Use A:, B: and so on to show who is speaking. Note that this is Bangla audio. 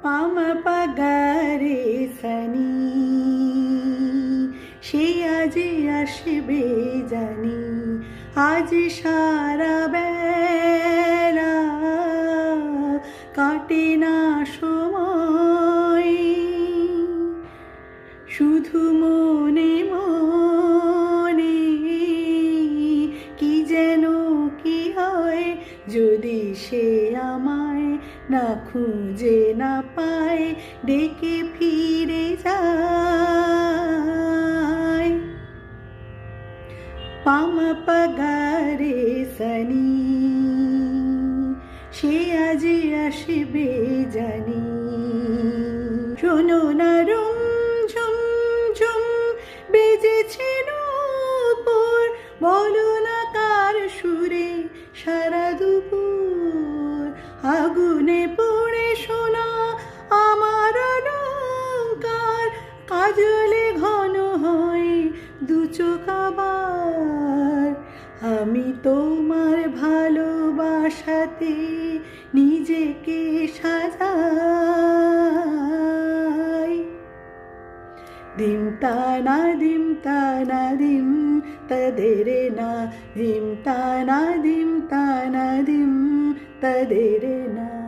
A: পাম পাগারে সানি সে আজ আসবে জানি আজ সারা বেলা কাটে না সময় শুধু মনে মনে কি যেন কি হয় যদি সে আমায় না খুঁজে না পায় ডেকে ফিরে যায় পাম পাগারে সানি সে আজ আসবে জানি শোনো না রুম ঝুম ঝুম বেজেছে নূপুর বলো না কার সুরে সারা দুপুর আগুনে পড়ে শোনা আমার অলংকার কাজলে ঘন হয় দু চোখ আবার আমি তোমার ভালোবাসাতে নিজেকে সাজাই দিম তানা দিম তানা দিম তদেরে না দিম তানা দিম তানা দিম তদেরে না।